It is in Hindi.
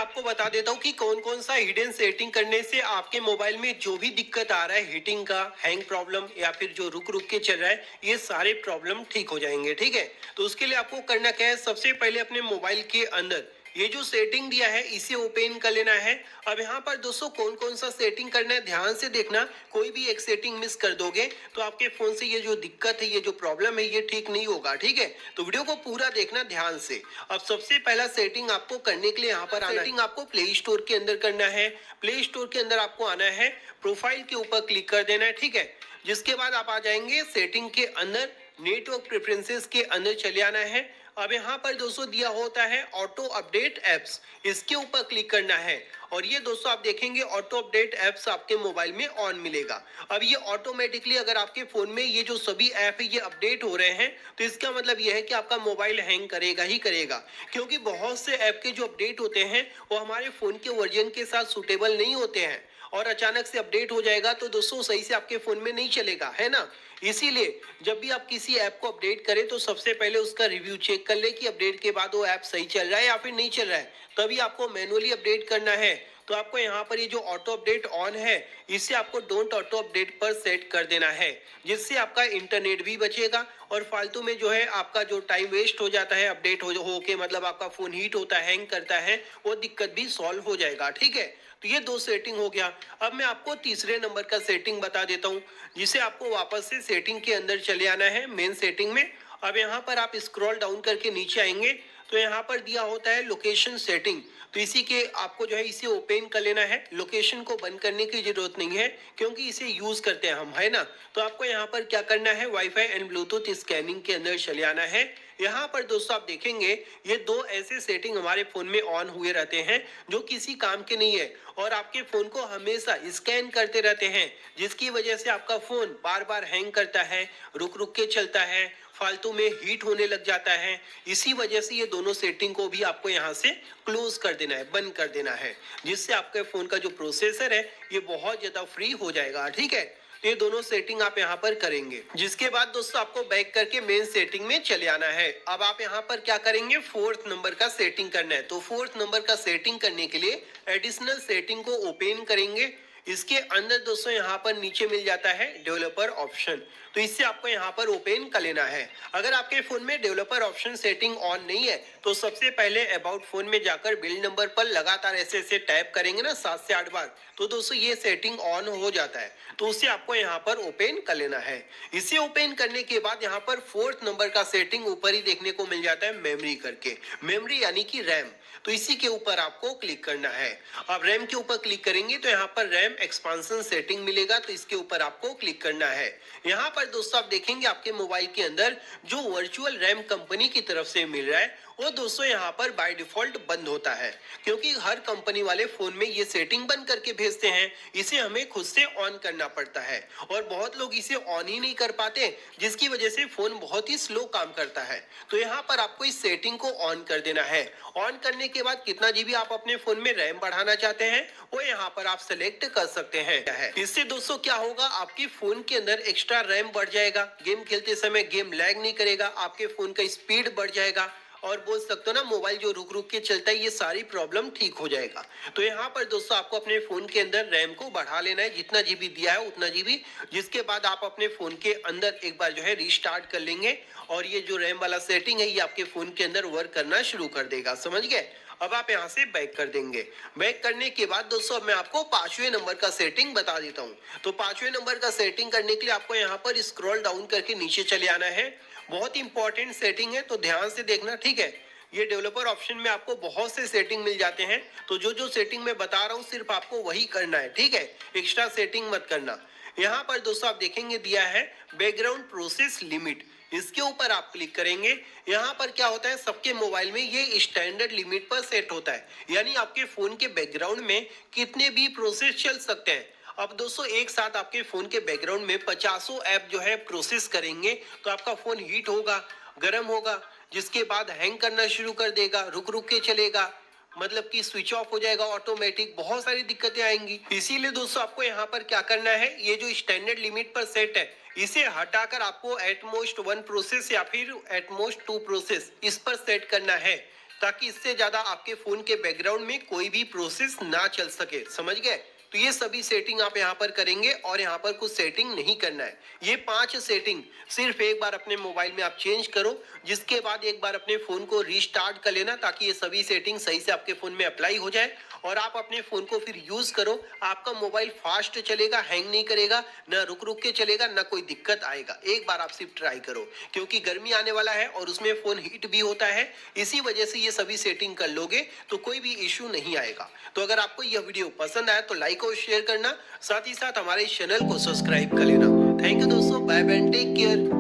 आपको बता देता हूँ कि कौन कौन सा हिडन सेटिंग करने से आपके मोबाइल में जो भी दिक्कत आ रहा है, हीटिंग का, हैंग प्रॉब्लम या फिर जो रुक रुक के चल रहा है, ये सारे प्रॉब्लम ठीक हो जाएंगे। ठीक है, तो उसके लिए आपको करना क्या है, सबसे पहले अपने मोबाइल के अंदर ये जो सेटिंग दिया है इसे ओपन कर लेना है। अब यहाँ पर दोस्तों कौन कौन सा सेटिंग करना है ध्यान से देखना, कोई भी एक सेटिंग मिस कर दोगे तो आपके फोन से ये जो दिक्कत है, ये जो प्रॉब्लम है, ये ठीक नहीं होगा। ठीक है, तो वीडियो को पूरा देखना ध्यान से। अब सबसे पहला सेटिंग आपको करने के लिए यहाँ पर आना, सेटिंग आपको प्ले स्टोर के अंदर करना है। प्ले स्टोर के अंदर आपको आना है, प्रोफाइल के ऊपर क्लिक कर देना है। ठीक है, जिसके बाद आप आ जाएंगे सेटिंग के अंदर, नेटवर्क प्रेफरेंसेस के अंदर चले आना है। अब यहाँ पर दोस्तों दिया होता है ऑटो अपडेट एप्स, इसके ऊपर क्लिक करना है और ये दोस्तों आप देखेंगे ऑटो अपडेट एप्स आपके मोबाइल में ऑन मिलेगा। अब ये ऑटोमेटिकली अगर आपके फोन में ये जो सभी ऐप है ये अपडेट हो रहे हैं तो इसका मतलब ये है कि आपका मोबाइल हैंग करेगा ही करेगा, क्योंकि बहुत से ऐप के जो अपडेट होते हैं वो हमारे फोन के वर्जन के साथ सुटेबल नहीं होते हैं और अचानक से अपडेट हो जाएगा तो दोस्तों सही से आपके फोन में नहीं चलेगा, है ना। इसीलिए जब भी आप किसी ऐप को अपडेट करें तो सबसे पहले उसका रिव्यू चेक कर ले कि अपडेट के बाद वो ऐप सही चल रहा है या फिर नहीं चल रहा है, तभी आपको मैनुअली अपडेट करना है। तो आपको यहाँ पर ये जो ऑटो अपडेट ऑन है इसे आपको डोंट ऑटो अपडेट पर सेट कर देना है, जिससे आपका इंटरनेट भी बचेगा और फालतू में जो है आपका जो टाइम वेस्ट हो जाता है अपडेट हो के, मतलब आपका फोन हीट होता है, हैंग करता है, वो दिक्कत भी सॉल्व हो जाएगा। ठीक है, तो ये दो सेटिंग हो गया। अब मैं आपको तीसरे नंबर का सेटिंग बता देता हूँ, जिसे आपको वापस से सेटिंग के अंदर चले आना है, मेन सेटिंग में। अब यहाँ पर आप स्क्रॉल डाउन करके नीचे आएंगे तो यहाँ पर दिया होता है लोकेशन सेटिंग, तो इसी के आपको जो है इसे ओपन कर लेना है। लोकेशन को बंद करने की जरूरत नहीं है क्योंकि इसे यूज करते हैं हम, है ना। तो आपको यहाँ पर क्या करना है, वाईफाई एंड ब्लूटूथ स्कैनिंग के अंदर चले आना है। यहाँ पर दोस्तों आप देखेंगे ये दो ऐसे सेटिंग हमारे फोन में ऑन हुए रहते हैं जो किसी काम के नहीं है और आपके फोन को हमेशा स्कैन करते रहते हैं, जिसकी वजह से आपका फोन बार बार हैंग करता है, रुक रुक के चलता है, फालतू में हीट होने लग जाता है। इसी वजह से ये दोनों सेटिंग को भी आपको यहाँ से क्लोज कर देना है, बंद कर देना है, जिससे आपके फोन का जो प्रोसेसर है ये बहुत ज्यादा फ्री हो जाएगा। ठीक है, तो ये दोनों सेटिंग आप यहाँ पर करेंगे, जिसके बाद दोस्तों आपको बैक करके मेन सेटिंग में चले आना है। अब आप यहाँ पर क्या करेंगे, फोर्थ नंबर का सेटिंग करना है। तो फोर्थ नंबर का सेटिंग करने के लिए एडिशनल सेटिंग को ओपन करेंगे। इसके अंदर दोस्तों यहाँ पर नीचे मिल जाता है डेवलपर ऑप्शन, तो इससे आपको यहाँ पर ओपन कर लेना है। अगर आपके फोन में डेवलपर ऑप्शन सेटिंग ऑन नहीं है तो सबसे पहले अबाउट फोन में जाकर बिल्ड नंबर पर लगातार ऐसे ऐसे टैप करेंगे ना 7 से 8 बार, तो दोस्तों ये सेटिंग ऑन हो जाता है, तो उसे आपको यहाँ पर ओपन कर लेना है। इसे ओपन करने के बाद यहाँ पर फोर्थ नंबर का सेटिंग ऊपर ही देखने को मिल जाता है, मेमोरी करके, मेमोरी यानी कि रैम, तो इसी के ऊपर आपको क्लिक करना है। अब रैम के ऊपर क्लिक करेंगे तो यहाँ पर रैम एक्सपांशन सेटिंग मिलेगा, तो इसके ऊपर आपको क्लिक करना है। यहाँ पर दोस्तों आप देखेंगे आपके मोबाइल के अंदर जो वर्चुअल रैम कंपनी की तरफ से मिल रहा है वो दोस्तों यहाँ पर बाय डिफॉल्ट बंद होता है, क्योंकि हर कंपनी वाले फोन में ये सेटिंग बंद करके भेजते हैं, इसे हमें खुद से ऑन करना पड़ता है और बहुत लोग इसे ऑन ही नहीं कर पाते, जिसकी वजह से फोन बहुत ही स्लो काम करता है। तो यहाँ पर आपको इस सेटिंग को ऑन कर देना है। ऑन करने के बाद कितना जीबी आप अपने फोन में रैम बढ़ाना चाहते हैं वो यहाँ पर आप सेलेक्ट कर सकते हैं। इससे दोस्तों क्या होगा, आपके फोन के अंदर एक्स्ट्रा रैम बढ़ जाएगा, गेम खेलते समय गेम लैग नहीं करेगा, आपके फोन का स्पीड बढ़ जाएगा और बोल सकते हो ना मोबाइल जो रुक रुक के चलता है, ये सारी प्रॉब्लम ठीक हो जाएगा। तो यहाँ पर दोस्तों आपको अपने फोन के अंदर रैम को बढ़ा लेना है, जितना जीबी दिया है उतना जीबी, जिसके बाद आप अपने फोन के अंदर एक बार जो है रिस्टार्ट कर लेंगे और ये जो रैम वाला सेटिंग है ये आपके फोन के अंदर वर्क करना शुरू कर देगा, समझ गए। अब आप यहाँ से बैक कर देंगे। बैक करने के बाद दोस्तों अब मैं आपको पांचवें नंबर का सेटिंग बता देता हूँ। तो पांचवें नंबर का सेटिंग करने के लिए आपको यहाँ पर स्क्रॉल डाउन करके नीचे चले आना है। बहुत इंपॉर्टेंट सेटिंग है तो ध्यान से देखना, ठीक है। ये डेवलपर ऑप्शन में आपको बहुत से सेटिंग मिल जाते हैं, तो जो जो सेटिंग मैं बता रहा हूँ सिर्फ आपको वही करना है, ठीक है, एक्स्ट्रा सेटिंग मत करना। यहाँ पर दोस्तों आप देखेंगे दिया है बैकग्राउंड प्रोसेस लिमिट, इसके ऊपर आप क्लिक करेंगे। यहाँ पर क्या होता है, सबके मोबाइल में ये स्टैंडर्ड लिमिट पर सेट होता है, यानी आपके फोन के बैकग्राउंड में कितने भी प्रोसेस चल सकते हैं। अब दोस्तों एक साथ आपके फोन के बैकग्राउंड में 50 ऐप जो है प्रोसेस करेंगे तो आपका फोन हीट होगा, गर्म होगा, जिसके बाद हैंग करना शुरू कर देगा, रुक रुक के चलेगा, मतलब कि स्विच ऑफ हो जाएगा ऑटोमेटिक, बहुत सारी दिक्कतें आएंगी। इसीलिए दोस्तों आपको यहाँ पर क्या करना है, ये जो स्टैंडर्ड लिमिट पर सेट है इसे हटाकर आपको एटमोस्ट 1 प्रोसेस या फिर एटमोस्ट 2 प्रोसेस इस पर सेट करना है, ताकि इससे ज्यादा आपके फोन के बैकग्राउंड में कोई भी प्रोसेस ना चल सके। समझ गए? तो ये सभी सेटिंग आप यहाँ पर करेंगे और यहाँ पर कुछ सेटिंग नहीं करना है। ये 5 सेटिंग सिर्फ एक बार अपने मोबाइल में आप चेंज करो, जिसके बाद एक बार अपने फोन को रीस्टार्ट कर लेना ताकि ये सभी सेटिंग सही से आपके फोन में अप्लाई हो जाए और आप अपने फोन को फिर यूज करो। आपका मोबाइल फास्ट चलेगा, हैंग नहीं करेगा, ना रुक रुक के चलेगा, ना कोई दिक्कत आएगा। एक बार आप सिर्फ ट्राई करो, क्योंकि गर्मी आने वाला है और उसमें फोन हीट भी होता है। इसी वजह से ये सभी सेटिंग कर लोगे तो कोई भी इश्यू नहीं आएगा। तो अगर आपको यह वीडियो पसंद आया तो लाइक और शेयर करना, साथ ही साथ हमारे चैनल को सब्सक्राइब कर लेना। थैंक यू दोस्तों, बाय बाय, टेक केयर।